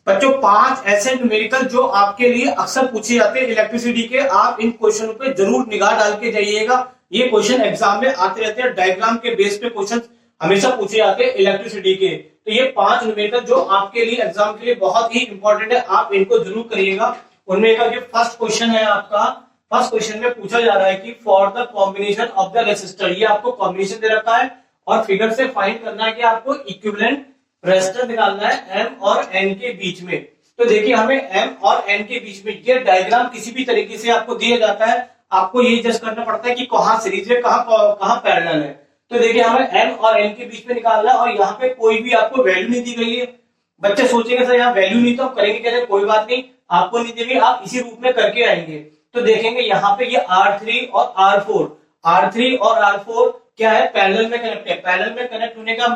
बच्चों 5 ऐसे न्यूमेरिकल जो आपके लिए अक्सर पूछे जाते हैं इलेक्ट्रिसिटी के, आप इन क्वेश्चनों पे जरूर निगाह डाल के जाइएगा। ये क्वेश्चन एग्जाम में आते रहते हैं, डायग्राम के बेस पे क्वेश्चन हमेशा पूछे जाते हैं इलेक्ट्रिसिटी के। तो ये 5 न्यूमेरिकल जो आपके लिए एग्जाम के लिए बहुत ही इंपॉर्टेंट है, आप इनको जरूर करिएगा। उनमें का जो फर्स्ट क्वेश्चन है आपका, फर्स्ट क्वेश्चन में पूछा जा रहा है कि for the combination of the resistor, ये आपको कॉम्बिनेशन दे रखा है और फिगर से फाइंड करना है कि आपको इक्विवेलेंट रेजिस्टेंस निकालना है M और N के बीच में। तो देखिए हमें M और N के बीच में ये डायग्राम किसी भी तरीके से आपको दिया जाता है, आपको ये जज करना पड़ता है कि कहां सीरीज है, कहां पैरेलल है। तो देखिए हमें M और N के बीच में निकालना है और यहाँ पे कोई भी आपको वैल्यू नहीं दी गई है। बच्चे सोचेंगे सर यहाँ वैल्यू नहीं तो हम करेंगे कैसे? कोई बात नहीं, आपको नहीं देंगे, आप इसी रूप में करके आएंगे। तो देखेंगे यहाँ पे ये R3 और R4 और R4 क्या है? पैरेलल में कनेक्ट है। पैरेलल में कनेक्ट होने का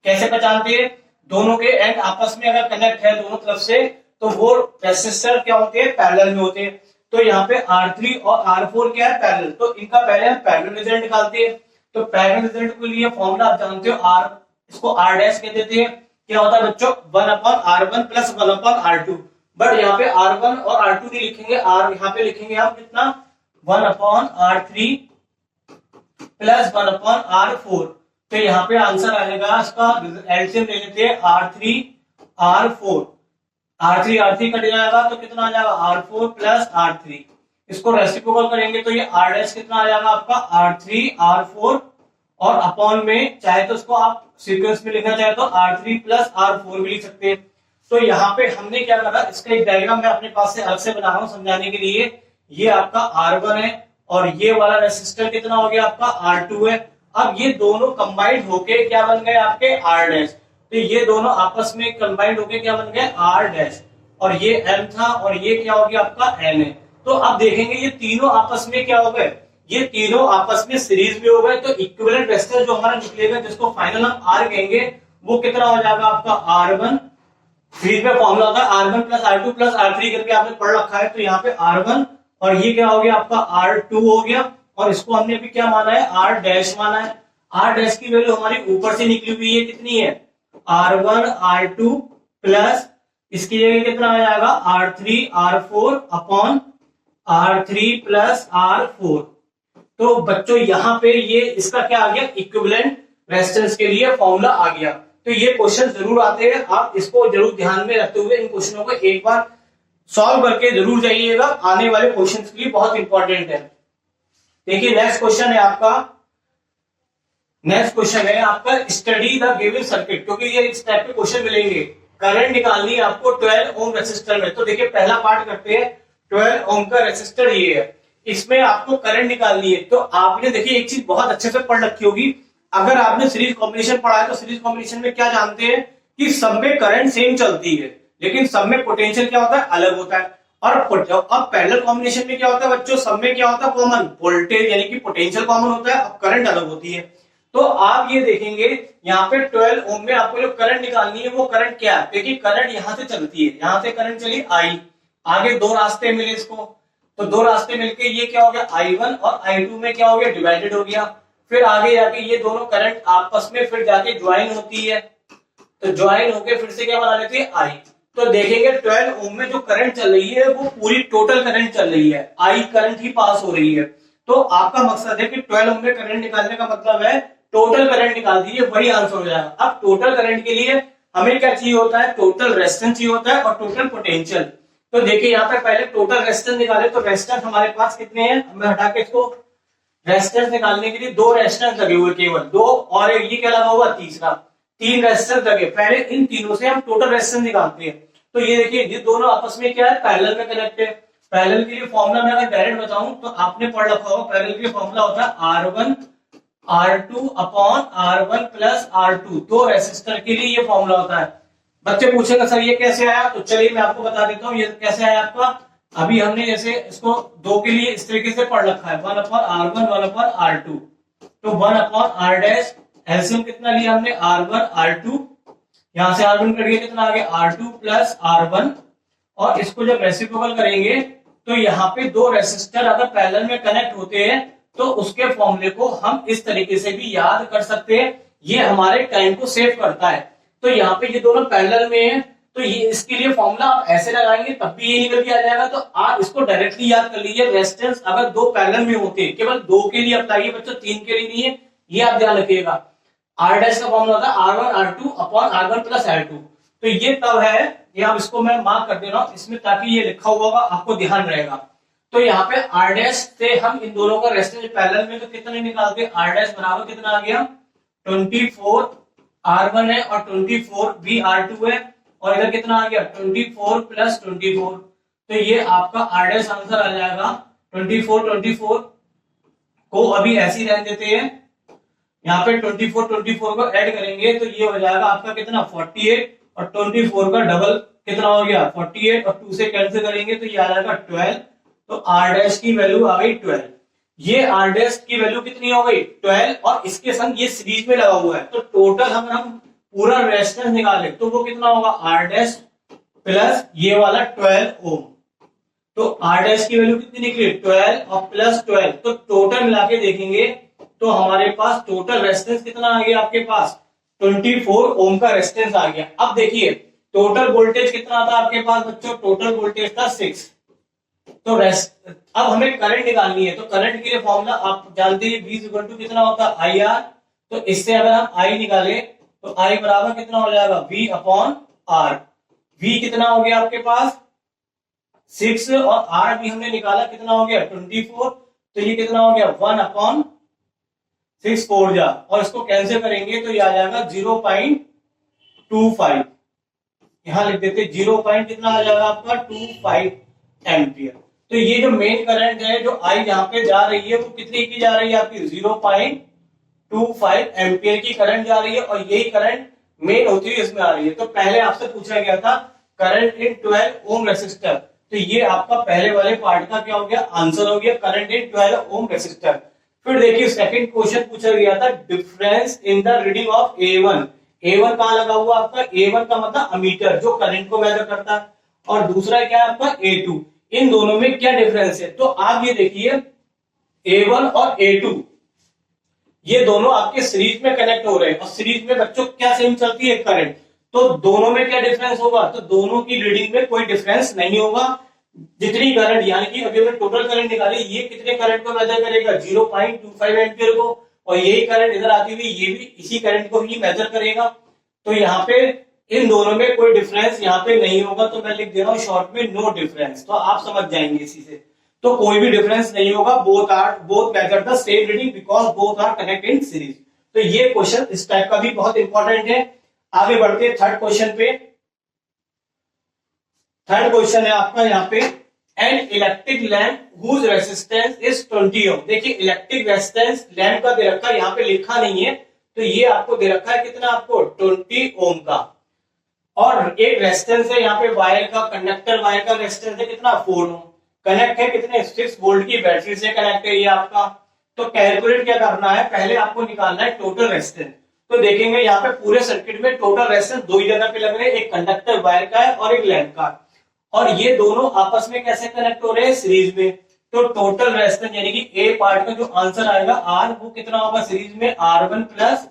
कैसे पहचानते हैं? दोनों के एंड आपस में अगर कनेक्ट है दोनों तरफ से तो वो रेसिस्टर क्या होते हैं? पैरेलल में होते हैं। तो यहाँ पे R3 और R4 क्या है? पैरेलल। तो इनका पहले हम पैरेलल रिजल्ट निकालते हैं। तो पैरेलल रिजल्ट के लिए फॉर्मूला आप जानते हो, R, इसको R डैश कह देते हैं। क्या होता है बच्चों? 1/R1 plus 1/R2। बट यहाँ पे R1 और R2 नहीं लिखेंगे, यहाँ पे लिखेंगे हम कितना? 1/R3 plus 1/R4। तो यहाँ पे आंसर आ जाएगा, इसका एलसीएम ले लेते हैं, R3 कट जाएगा तो कितना आ जाएगा? R4 plus R3। इसको रेसिप्रोकल करेंगे तो ये R डैश कितना आ जाएगा आपका? R3 R4 और अपॉन में चाहे तो इसको आप सीक्वेंस में लिखना चाहे तो R3 प्लस R4 भी लिख सकते हैं। तो यहाँ पे हमने क्या करा, इसका एक डायग्राम मैं अपने पास से अलग से बना रहा हूँ समझाने के लिए। ये आपका R1 है और ये वाला रेसिस्टर कितना हो गया आपका? R2 है। अब ये दोनों कंबाइंड होके क्या बन गए आपके? R dash. तो ये दोनों आपस में कंबाइंड होके क्या बन गए? R dash. और ये M था और ये क्या हो गया आपका? N है। तो अब देखेंगे ये तीनों आपस में क्या हो गए? ये तीनों आपस में सीरीज में हो गए। तो इक्विवेलेंट रेजिस्टेंस जो हमारा निकलेगा, जिसको फाइनल हम R कहेंगे, वो कितना हो जाएगा आपका? R1। सीरीज में फॉर्मूला होता है R1 plus R2 plus R3 करके आपने पढ़ रखा है। तो यहाँ पे R1 और ये क्या हो गया आपका? R2 हो गया। और इसको हमने अभी क्या माना है? R डैश माना है। R डैश की वैल्यू हमारी ऊपर से निकली हुई है, कितनी है? R1 R2 प्लस इसकी जगह कितना आ जाएगा? R3 R4 upon R3 plus R4। तो बच्चों यहाँ पे ये इसका क्या आ गया? इक्विवेलेंट रेजिस्टेंस के लिए फॉर्मूला आ गया। तो ये क्वेश्चन जरूर आते हैं, आप इसको जरूर ध्यान में रखते हुए इन क्वेश्चनों को एक बार सॉल्व करके जरूर जाइएगा, आने वाले क्वेश्चन के लिए बहुत इंपॉर्टेंट है। देखिए नेक्स्ट क्वेश्चन है आपका स्टडी द गिवन सर्किट, क्योंकि ये इस टाइप के क्वेश्चन मिलेंगे। करंट निकालनी है आपको 12 ओम रेसिस्टर में। तो देखिए पहला पार्ट करते हैं। 12 ओम का रेसिस्टर ये है, इसमें आपको करंट निकालनी है। तो आपने देखिए एक चीज बहुत अच्छे से पढ़ रखी होगी, अगर आपने सीरीज कॉम्बिनेशन पढ़ा है तो सीरीज कॉम्बिनेशन में क्या जानते हैं कि सब में करंट सेम चलती है, लेकिन सब में पोटेंशियल क्या होता है? अलग होता है। और अब पैरेलल कॉम्बिनेशन में क्या होता है बच्चों? सब में क्या होता है? कॉमन वोल्टेज यानी कि पोटेंशियल कॉमन होता है, अब करंट अलग होती है। तो आप ये देखेंगे यहाँ पे 12 ओम में आपको जो करंट निकालनी है वो करंट क्या है? देखिए करंट यहां से चलती है, यहां से करंट चली I, आगे दो रास्ते मिले इसको, तो दो रास्ते मिलके ये क्या हो गया? I1 और I2 में क्या हो गया? डिवाइडेड हो गया। फिर आगे जाके ये दोनों करंट आपस में फिर जाके ज्वाइन होती है, तो ज्वाइन होके फिर से क्या बना लेती है? I। तो देखेंगे 12 ओम में जो करंट चल रही है वो पूरी टोटल करंट चल रही है, I करंट ही पास हो रही है। तो आपका मकसद है कि 12 ओम में करंट निकालने का मतलब है टोटल करंट निकाल दीजिए, वही आंसर हो जाएगा। अब टोटल करंट के लिए हमें क्या चाहिए होता है? टोटल रेजिस्टेंस चाहिए होता है और टोटल पोटेंशियल। तो देखिए यहाँ पे पहले टोटल रेजिस्टेंस निकाले, तो रेजिस्टेंस हमारे पास कितने हैं? मैं हटा के इसको, रेजिस्टेंस निकालने के लिए 2 रेजिस्टेंस लगे हुए, केवल 2, और एक ये क्या लगा हुआ? तीसरा। 3 रेजिस्टेंस लगे। पहले इन तीनों से हम टोटल रेजिस्टेंस निकालते हैं। तो ये देखिए ये दोनों आपस में क्या है? पैरेलल में कनेक्ट है। पैरेलल के लिए फॉर्मूला मैं अगर डायरेक्ट बताऊं तो आपने पढ़ रखा होगा, पैरेलल के लिए फॉर्मूला होता है R1 R2 upon R1 plus R2। 2 resistor के लिए ये फॉर्मूला होता है। बच्चे पूछेंगे सर ये कैसे आया? तो चलिए मैं आपको बता देता हूँ ये कैसे आया आपका। अभी हमने जैसे इसको 2 के लिए इस तरीके से पढ़ रखा है, 1/R1 1/R2। तो 1/R डैश, एलसीएम कितना लिया हमने? R1 R2, यहां से R1 कट गया, कितना आ गया? R2 plus R1। और इसको जब रेसिप्रोकल करेंगे तो यहाँ पे 2 रेसिस्टर अगर पैरेलल में कनेक्ट होते हैं तो उसके फॉर्मूले को हम इस तरीके से भी याद कर सकते हैं। ये हमारे टाइम को सेव करता है। तो यहाँ पे ये दोनों पैरेलल में है, तो ये इसके लिए फॉर्मूला आप ऐसे लगाएंगे तब भी ये निकल के आ जाएगा। तो आप इसको डायरेक्टली याद कर लीजिए, रेजिस्टेंस अगर दो पैरेलल में होते हैं, केवल दो के लिए अप्लाई है बच्चों, तीन के लिए नहीं है, ये आप ध्यान रखिएगा। आर डैश का फॉर्मूला होता है R1 R2 upon R1 plus R2। तो ये तब है, ये आप इसको मैं मार्क कर दे रहा हूं इसमें ताकि ये लिखा हुआ होगा आपको ध्यान रहेगा। तो यहाँ पे आर डैश से हम इन दोनों का रेजिस्टेंस पैरेलल में तो कितने निकालते, आर डैश बराबर कितना आ गया 24 R1 है और 24 भी R2 है, और इधर कितना आ गया 24 प्लस 24। तो ये आपका आर डैश आंसर आ जाएगा 24 को अभी ऐसे ही रहने देते हैं, यहाँ पे 24 को ऐड करेंगे तो ये हो जाएगा आपका कितना 48, और 24 का डबल कितना हो गया 48, और 2 से कैंसिल करेंगे तो ये आ जाएगा 12। तो आर डैश की वैल्यू आ गई 12। ये आर डैश की वैल्यू कितनी हो गई 12, और इसके संग ये सीरीज में लगा हुआ है। तो टोटल हम पूरा रेजिस्टेंस निकाले तो वो कितना होगा आर डैश प्लस ये वाला 12 ओम। तो आर डैश की वैल्यू कितनी निकली 12 और प्लस 12, तो टोटल मिला के देखेंगे तो हमारे पास टोटल रेजिस्टेंस कितना आ गया आपके पास 24 ओम का रेजिस्टेंस आ गया। अब देखिए टोटल वोल्टेज कितना था आपके पास बच्चों, टोटल वोल्टेज था 6। तो अब हमें करंट निकालनी है, तो करंट के लिए फॉर्मूला आप जानते हैं V इक्वल टू कितना होता है IR। तो इससे अगर हम I निकाले तो I बराबर कितना हो जाएगा V अपॉन R। V कितना हो गया आपके पास 6, और R भी हमने निकाला कितना हो गया 24, तो ये कितना हो गया 1 अपॉन 6 4 जा, और इसको कैंसिल करेंगे तो ये आ जाएगा 0.25। यहां लिख देते 0. कितना आ जाएगा आपका 25 एम्पियर। तो ये जो मेन करंट है जो आई यहाँ पे जा रही है वो कितनी की जा रही है आपकी 0.25 एम्पियर की करंट जा रही है, और यही करंट मेन होती है इसमें आ रही है। तो पहले आपसे पूछा गया था करंट इन 12 ओम रेसिस्टर, तो ये आपका पहले वाले पार्ट का क्या हो गया आंसर हो गया करंट इन 12 ओम रेसिस्टर। फिर देखिए सेकंड क्वेश्चन पूछा गया था difference in the reading of A1। A1 कहां लगा हुआ आपका, A1 का मतलब अमीटर जो करंट को मेजर करता है, और दूसरा क्या है आपका A2। इन दोनों में क्या डिफरेंस है, तो आप ये देखिए A1 और A2 ये दोनों आपके सीरीज में कनेक्ट हो रहे हैं, और सीरीज में बच्चों क्या सेम चलती है करंट, तो दोनों में क्या डिफरेंस होगा, तो दोनों की रीडिंग में कोई डिफरेंस नहीं होगा। जितनी करंट यानी कि अभी हमने टोटल करंट निकाली, ये कितने करंट को मेजर करेगा 0.25 एम्पियर को, और यही करंट इधर आती हुई ये भी इसी करंट को ही मेजर करेगा। तो यहाँ पे इन दोनों में कोई डिफरेंस यहाँ पे नहीं होगा, तो मैं लिख दे रहा हूँ शॉर्ट में नो डिफरेंस। तो आप समझ जाएंगे इसी से, तो कोई भी डिफरेंस नहीं होगा, both measure the same reading because both are connected in series. तो ये क्वेश्चन इस टाइप का भी बहुत इंपॉर्टेंट है। आगे बढ़ते हैं थर्ड क्वेश्चन पे। थर्ड क्वेश्चन है आपका यहाँ पे an electric lamp whose resistance is 20 ohm. देखिए इलेक्ट्रिक रेसिस्टेंस लैंप का दे रखा है, यहाँ पे लिखा नहीं है, तो ये आपको दे रखा है कितना आपको 20 ओम का, और एक रेजिस्टेंस है यहाँ पे वायर का, कंडक्टर वायर का रेजिस्टेंस है कितना 4 ओम, कनेक्ट है कितने 6 वोल्ट की बैटरी से कनेक्ट है ये आपका। तो कैलकुलेट क्या करना है, पहले आपको निकालना है टोटल रेजिस्टेंस। तो देखेंगे यहाँ पे पूरे सर्किट में टोटल रेजिस्टेंस दो ही जगह पे लग रहे हैं, एक कंडक्टर वायर का है और एक लैंप का, और ये दोनों आपस में कैसे कनेक्ट हो रहे हैं सीरीज में। तो टोटल रेजिस्टेंस यानी कि ए पार्ट का जो आंसर आएगा आर, वो कितना होगा सीरीज में R1 प्लस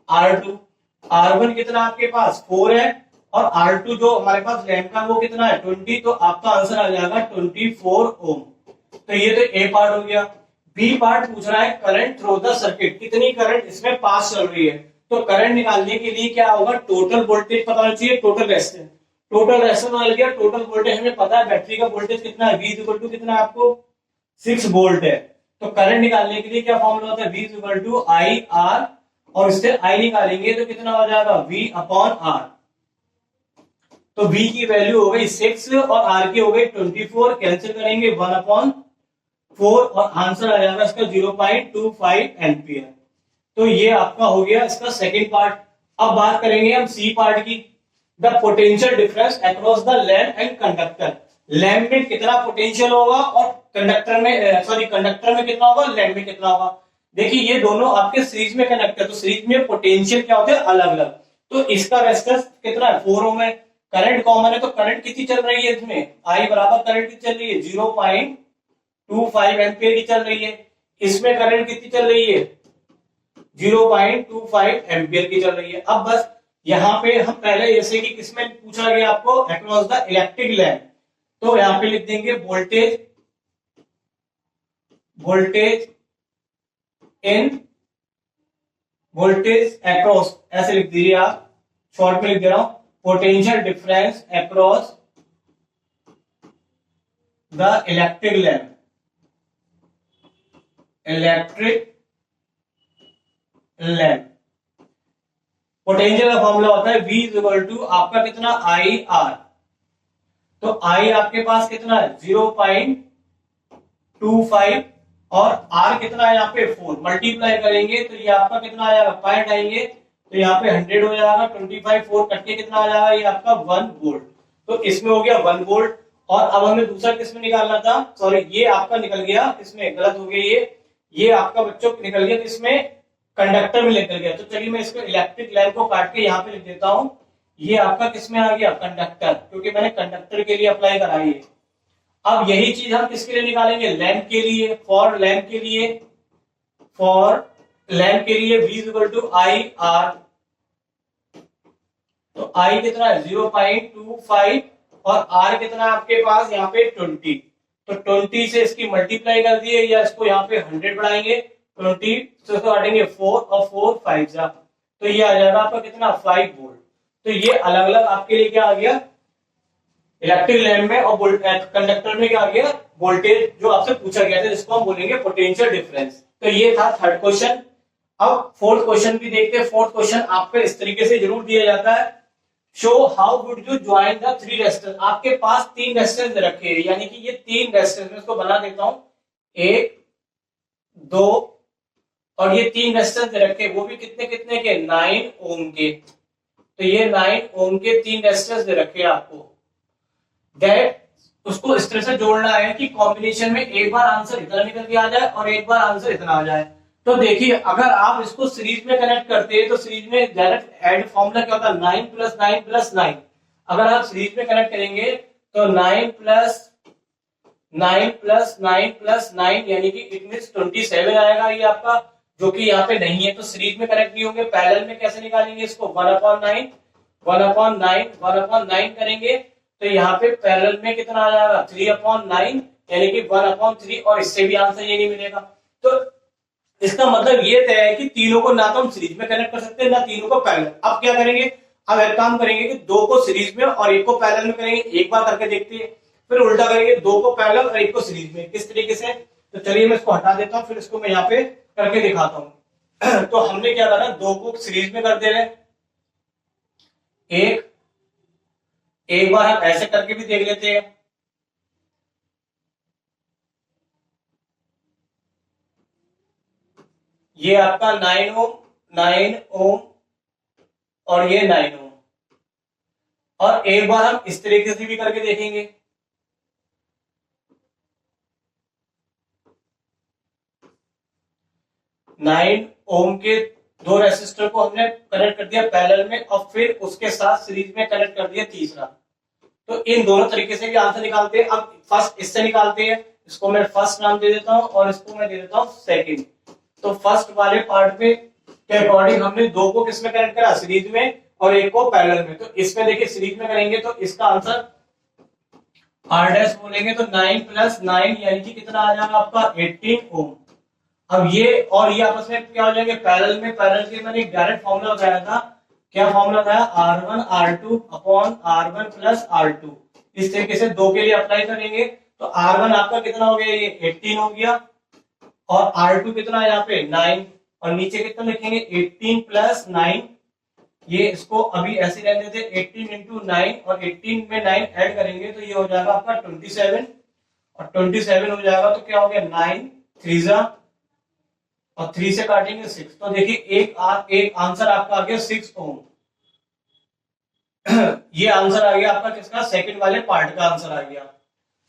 R2। R1 कितना आपके पास 4 है, और R2 जो हमारे पास लैंप का वो कितना है 20, तो आपका आंसर आ जाएगा 24 ओम। तो ये तो ए पार्ट हो गया। बी पार्ट पूछ रहा है करंट थ्रू द सर्किट, कितनी करंट इसमें पास चल रही है। तो करंट निकालने के लिए क्या होगा, टोटल वोल्टेज पता होना चाहिए, टोटल रेजिस्टेंस। टोटल रेजिस्टेंस मिल गया, टोटल वोल्टेज हमें पता है, बैटरी का वोल्टेज कितना है V इक्वल टू कितना है आपको 6 वोल्ट है। तो करंट निकालने के लिए क्या फॉर्मूला होता है V इक्वल टू IR, और इससे I निकालेंगे तो कितना हो जाएगा V अपॉन R। तो V की वैल्यू हो गई 6 और R की हो गई 24, कैंसिल करेंगे 1 अपॉन 4, और आंसर आ जाएगा इसका 0.25 एम्पियर। तो ये आपका हो गया इसका सेकंड पार्ट। अब बात करेंगे हम सी पार्ट की, the potential difference across the lamp and conductor. Lamp में कितना पोटेंशियल होगा और कंडक्टर में कितना होगा, लैंप में कितना होगा। देखिए ये दोनों आपके सीरीज में कनेक्ट है, तो सीरीज में पोटेंशियल क्या होते हैं अलग अलग। तो इसका रेजिस्टेंस कितना है 4 ओम है, करंट कॉमन है, तो करंट कितनी चल रही है इसमें I बराबर करंट कितनी चल रही है 0.25 एम्पियर की चल रही है। इसमें करंट कितनी चल रही है 0.25 एम्पियर की चल रही है। अब बस यहाँ पे हम पहले जैसे कि किसमें पूछा गया आपको अक्रॉस द इलेक्ट्रिक लैम्प, तो यहाँ पे लिख देंगे वोल्टेज इन वोल्टेज अक्रॉस, ऐसे लिख दीजिए आप, शॉर्ट में लिख दे रहा हूं, potential difference across the electric lamp, potential का फॉर्मूला होता है V इज इक्वल टू आपका कितना IR, तो I आपके पास कितना है 0.25 और R कितना है यहाँ पे 4, मल्टीप्लाई करेंगे तो ये आपका कितना आ जाएगा, पॉइंट आएंगे तो यहाँ पे 100 हो जाएगा, 25 4 कट के कितना आ जाएगा, ये आपका 1 वोल्ट, तो इसमें हो गया 1 वोल्ट। और अब हमें दूसरा किसमें निकालना था, सॉरी ये आपका निकल गया, इसमें गलत हो गया, ये आपका बच्चों निकल गया किसमें, कंडक्टर में निकल गया। तो चलिए मैं इसको इलेक्ट्रिक लैम्प को काट के यहाँ पे लिख देता हूं, ये आपका किसमें आ गया, कंडक्टर, क्योंकि मैंने कंडक्टर के लिए अप्लाई कराई है। अब यही चीज हम किसके लिए निकालेंगे, लैम्प के लिए, फॉर लैम्प के लिए V is equal to IR, तो I कितना है 0.25 और R कितना है आपके पास यहाँ पे 20, तो 20 से इसकी मल्टीप्लाई कर दिए या इसको यहाँ पे 100 बढ़ाएंगे, 20 से इसको काटेंगे 4 और 4 5 जा, तो ये आ जाएगा आपका कितना 5 वोल्ट। तो ये अलग अलग आपके लिए क्या आ गया, इलेक्ट्रिक लैम्प में और कंडक्टर में क्या आ गया, वोल्टेज जो आपसे पूछा गया था, जिसको हम बोलेंगे पोटेंशियल डिफरेंस। तो ये था थर्ड क्वेश्चन। अब फोर्थ क्वेश्चन भी देखते हैं। फोर्थ क्वेश्चन आपको इस तरीके से जरूर दिया जाता है, show how would you join the 3 resistance. आपके पास 3 रेजिस्टेंस रखे हैं, यानी कि ये 3 रेजिस्टेंस, मैं इसको बना देता हूं, 1 2 और ये 3 रेजिस्टेंस रखे, वो भी कितने कितने के, 9 ओम के। तो ये 9 ओम के 3 रेजिस्टेंस रखे आपको, दैट उसको इस तरह से जोड़ना है कि कॉम्बिनेशन में एक बार आंसर इतना निकल के आ जाए और एक बार आंसर इतना आ जाए। तो देखिए अगर आप इसको सीरीज में कनेक्ट करते हैं तो सीरीज में डायरेक्ट ऐड फॉर्मूला क्या होता है, 9 + 9 + 9। अगर आप सीरीज में कनेक्ट करेंगे तो 9 + 9 + 9 + 9 यानी कि इट मींस 27 आएगा ये आपका, जो कि यहाँ पे नहीं है, तो सीरीज में कनेक्ट नहीं होंगे। पैरेलल में कैसे निकालेंगे इसको, 1/9 करेंगे तो यहाँ पे पैरेलल में कितना आ जाएगा, 3/9 यानी कि 1/3, और इससे भी आंसर ये नहीं मिलेगा। तो इसका मतलब ये तय है कि तीनों को ना तो हम सीरीज में कनेक्ट कर सकते हैं ना तीनों को पैरेलल। अब क्या करेंगे, अब एक काम करेंगे कि 2 को सीरीज में और 1 को पैरेलल में करेंगे, एक बार करके देखते हैं, फिर उल्टा करेंगे, 2 को पैरेलल और 1 को सीरीज में, किस तरीके से। तो चलिए मैं इसको हटा देता हूं, फिर इसको मैं यहाँ पे करके दिखाता हूं। तो हमने क्या करा, 2 को सीरीज में कर दे रहे, एक बार हम ऐसे करके भी देख लेते हैं। ये आपका 9 ओम और ये 9 ओम, और एक बार हम इस तरीके से भी करके देखेंगे। नाइन ओम के 2 रेसिस्टर को हमने कनेक्ट कर दिया पैरेलल में, और फिर उसके साथ सीरीज में कनेक्ट कर दिया तीसरा। तो इन दोनों तरीके से भी आंसर निकालते हैं। अब फर्स्ट इससे निकालते हैं, इसको मैं फर्स्ट नाम दे देता हूं और इसको मैं दे देता हूं सेकंड। तो फर्स्ट वाले पार्ट में के अकॉर्डिंग हमने 2 को किसमें कनेक्ट करा, सीरीज में, और 1 को पैरेलल में। तो इसमें देखिए सीरीज में करेंगे तो इसका आंसर R डैश बोलेंगे तो 9 + 9 यानी कि कितना आ जाएगा आपका 18 ओम। अब ये और ये आपस में क्या हो जाएंगे, पैरेलल में। पैरेलल के मैंने एक डायरेक्ट फॉर्मूला बताया था, क्या फॉर्मूला था, R1 R2 upon R1 + R2। इस तरीके से 2 के लिए अप्लाई करेंगे तो R1 आपका कितना हो गया, ये 18 हो गया, और R2 कितना है यहाँ पे 9, और नीचे कितना लिखेंगे 18 + 9। ये इसको अभी ऐसे रहने देते, 18 × 9, और 18 में 9 ऐड करेंगे तो ये हो जाएगा आपका 27, और 27 हो जाएगा तो क्या हो गया 9 3 और 3 से काटेंगे 6। तो देखिए एक आंसर आपका आ गया 6 ओम। ये आंसर आ गया आपका किसका, सेकंड वाले पार्ट का आंसर आ गया।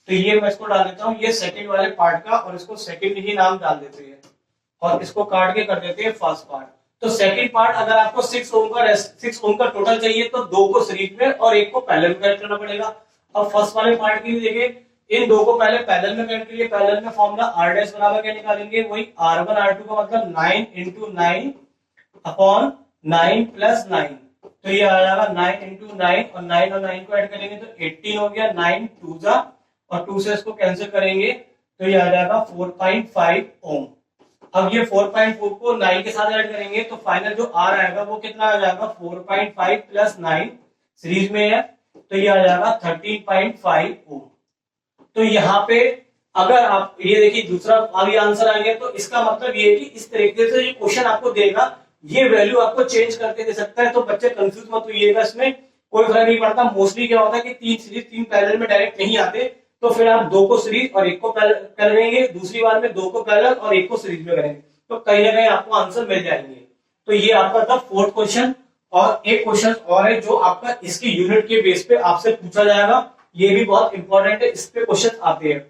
तो ये मैं इसको डाल देता हूं, ये सेकंड वाले पार्ट का, और इसको सेकंड ही नाम डाल देते हैं और इसको काट के कर देते हैं फर्स्ट पार्ट। तो सेकंड पार्ट अगर आपको 6 ओम का टोटल चाहिए तो 2 को सीरीज में और 1 को पैरेलल में कनेक्ट करना पड़ेगा। अब फर्स्ट वाले पार्ट के लिए देखिए, इन 2 को पहले पैरेलल में कनेक्ट करिए। पैरेलल में फॉर्मूला R डैश बराबर क्या निकालेंगे, वही R1 R2 का मतलब 9 × 9 अपॉन 9 + 9। तो ये आ जाएगा 9 इंटू 9 और 9 और 9 को ऐड करेंगे तो 18 हो गया। 9 2 जा और 2 से इसको कैंसिल करेंगे तो ये आ जाएगा 4.5 ओम। अब ये 4.4 को 9 के साथ ऐड करेंगे तो फाइनल जो आर आएगा वो कितना आ जाएगा 4.5 प्लस 9 सीरीज में है तो ये आ जाएगा 13.5 ओम। तो यहाँ पे अगर आप ये देखिए दूसरा आगे आंसर आएंगे तो इसका मतलब ये है कि इस तरीके से ये क्वेश्चन आपको देगा, ये वैल्यू आपको चेंज करके दे सकता है। तो बच्चे कंफ्यूज मत होइएगा, इसमें कोई फर्क नहीं पड़ता। मोस्टली क्या होता है कि 3 सीरीज 3 पैरेलल में डायरेक्ट नहीं आते, तो फिर आप 2 को सीरीज और 1 को करेंगे, दूसरी बार में 2 को पैरेलल और 1 को सीरीज में करेंगे तो कहीं ना कहीं आपको आंसर मिल जाएंगे। तो ये आपका था 4th क्वेश्चन। और एक क्वेश्चन और है जो आपका इसकी यूनिट के बेस पे आपसे पूछा जाएगा, ये भी बहुत इंपॉर्टेंट है, इस पे क्वेश्चन आते हैं।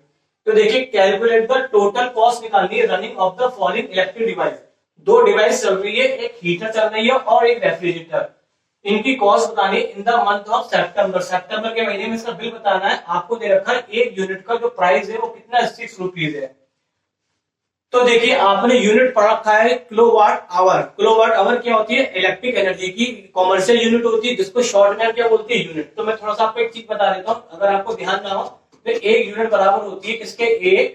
तो देखिए कैलकुलेट द टोटल कॉस्ट निकालनी है running of the following electric device. 2 device चल रही है, एक हीटर चल रही है और एक रेफ्रिजरेटर। इनकी कॉस्ट बतानी इन द मंथ ऑफ सितंबर। सितंबर के महीने में इसका बिल बताना है। आपको दे रखा है एक यूनिट का जो प्राइस है वो कितना 6 रुपीज है। तो देखिए आपने यूनिट पढ़ रखा है किलोवाट आवर। किलोवाट आवर क्या होती है? इलेक्ट्रिक एनर्जी की कॉमर्शियल यूनिट होती है, जिसको शॉर्ट में क्या बोलते हैं? यूनिट। तो मैं थोड़ा सा आपको एक चीज बता देता हूँ, अगर आपको ध्यान ना हो तो एक यूनिट बराबर होती है किसके? 1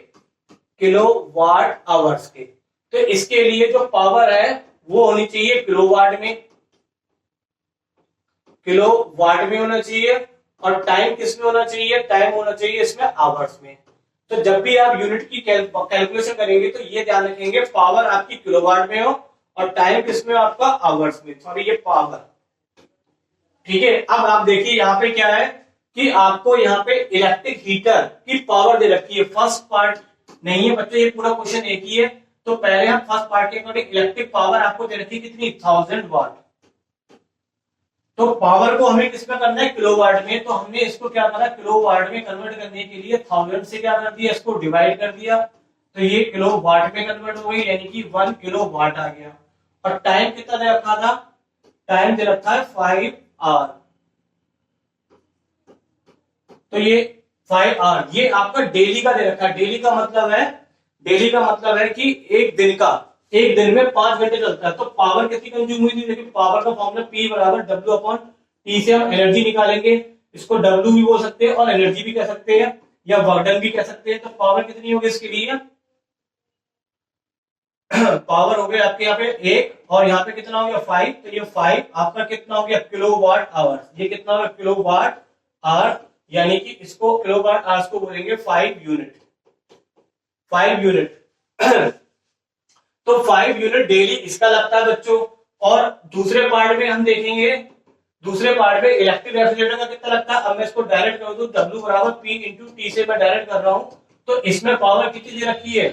किलोवाट आवर्स के। तो इसके लिए जो पावर है वो होनी चाहिए किलोवाट में, किलोवाट में होना चाहिए। और टाइम किस में होना चाहिए? टाइम होना चाहिए इसमें आवर्स में। तो जब भी आप यूनिट की कैलकुलेशन करेंगे तो ये ध्यान रखेंगे पावर आपकी किलोवाट में हो और टाइम किस में? आपका आवर्स में। सॉरी ये पावर, ठीक है। अब आप देखिए यहाँ पे क्या है कि आपको यहाँ पे इलेक्ट्रिक हीटर की पावर दे रखी है। फर्स्ट पार्ट नहीं है बच्चों, ये पूरा क्वेश्चन एक ही है। तो पहले हम फर्स्ट पार्ट के अकॉर्डिंग इलेक्ट्रिक पावर आपको दे रखी है कितनी? 1000 वाट। तो पावर को हमें किस में करना है? किलोवाट में। तो हमने इसको क्या करा? किलोवाट में कन्वर्ट करने के लिए 1000 से क्या कर दिया? इसको डिवाइड कर दिया तो ये किलोवाट में कन्वर्ट हो गई, यानी कि 1 किलोवाट आ गया। और टाइम कितना दे रखा था? टाइम दे रखा है 5 आवर। तो ये 5 आवर ये आपका डेली का दे रखा है। डेली का मतलब है कि एक दिन में 5 घंटे चलता है। तो पावर कितनी कंज्यूम हुई थी? देखिए पावर का फॉर्मूला P बराबर W अपॉन T से हम एनर्जी निकालेंगे। इसको W भी बोल सकते हैं और एनर्जी भी कह सकते हैं या वर्क डन भी कह सकते हैं। तो पावर कितनी होगी इसके लिए? पावर हो गया आपके यहाँ पे 1 और यहाँ पे कितना हो गया 5। तो ये 5 आपका कितना हो गया? Kilowatt hour. ये कितना होगा? किलोवाट आवर, यानी कि इसको किलोवाट आवर्स को बोलेंगे 5 यूनिट। 5 यूनिट तो 5 यूनिट डेली इसका लगता है बच्चों। और दूसरे पार्ट में हम देखेंगे, दूसरे पार्ट में इलेक्ट्रिक रेफ्रिजरेटर का कितना लगता है। अब मैं इसको डायरेक्ट कर दूं, W बराबर P इंटू T से मैं डायरेक्ट कर रहा हूं। तो इसमें पावर कितनी दे रखी है?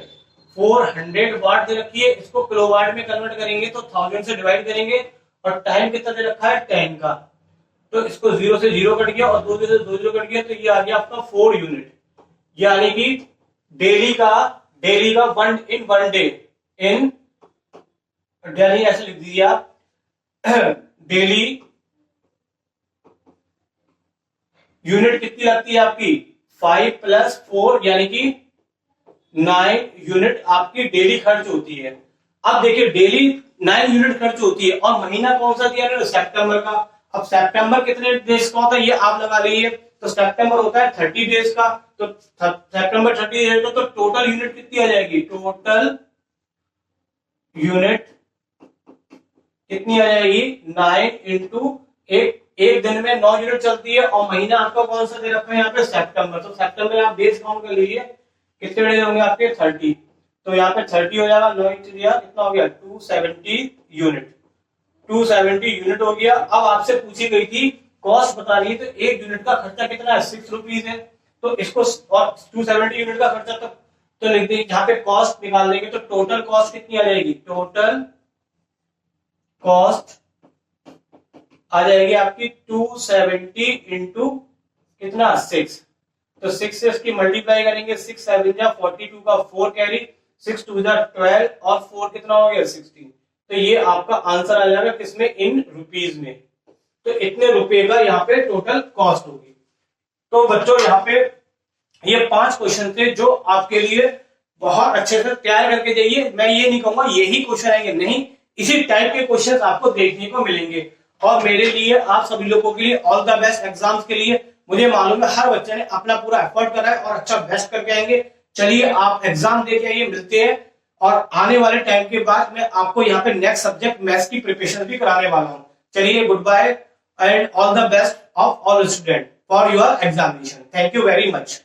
400 वाट दे रखी है। इसको किलोवाट में कन्वर्ट करेंगे तो 1000 से डिवाइड करेंगे। और टाइम कितना दे रखा है? 10 का। तो इसको 0 से 0 कट गया और 2 से 2 0 कट गया, तो ये आ गया आपका 4 यूनिट। यानी कि डेली का 1 डे इन डेली ऐसे लिख दीजिए आप, डेली यूनिट कितनी लगती है आपकी? 5 प्लस 4 यानी कि 9 यूनिट आपकी डेली खर्च होती है। अब देखिए डेली 9 यूनिट खर्च होती है और महीना कौन सा दिया है? सितंबर का। अब सितंबर कितने डेज का होता है ये आप लगा लीजिए। तो सितंबर होता है 30 डेज का। तो सितंबर 30 डेज का, तो टोटल यूनिट कितनी आ जाएगी? टोटल यूनिट कितनी आ जाएगी? 9 इंटू एक दिन में 9 यूनिट चलती है और महीना आपका कौन सा दे रखा है यहाँ पे? सितंबर। तो सितंबर में आप डेज काउंट कर लीजिए, कितने डेज होंगे आपके? 30। तो यहाँ पे 30 हो जाएगा, 9 इंटू दिया कितना हो गया? 270 यूनिट। 270 यूनिट हो गया। अब आपसे पूछी गई थी कॉस्ट बतानी है, तो एक यूनिट का खर्चा कितना है? 6 रुपीज है। तो इसको और 270 यूनिट का खर्चा तो लिख देंगे। यहाँ पे कॉस्ट निकाल देंगे तो टोटल कॉस्ट कितनी आ जाएगी? टोटल कॉस्ट आ जाएगी आपकी 270 इंटू कितना? 6। तो 6 से इसकी मल्टीप्लाई करेंगे। 6 7 जा 42 का 4 कैरी, 6 2 जा 12 और 4 कितना हो गया? 16। तो ये आपका आंसर आ जाएगा किसमें? इन रुपीज में। तो इतने रुपए का यहाँ पे टोटल कॉस्ट होगी। तो बच्चों यहाँ पे ये 5 क्वेश्चन थे जो आपके लिए बहुत अच्छे से तैयार करके जाइए। मैं ये नहीं कहूंगा यही क्वेश्चन आएंगे, नहीं, इसी टाइप के क्वेश्चन आपको देखने को मिलेंगे। और मेरे लिए, आप सभी लोगों के लिए ऑल द बेस्ट एग्जाम्स के लिए। मुझे मालूम है हर बच्चे ने अपना पूरा एफर्ट करा है और अच्छा बेस्ट करके आएंगे। चलिए आप एग्जाम देके आइए, मिलते हैं। और आने वाले टाइम के बाद मैं आपको यहाँ पे नेक्स्ट सब्जेक्ट मैथ्स की प्रिपरेशन भी कराने वाला हूँ। चलिए, good bye and all the best of all student for your examination. Thank you very much.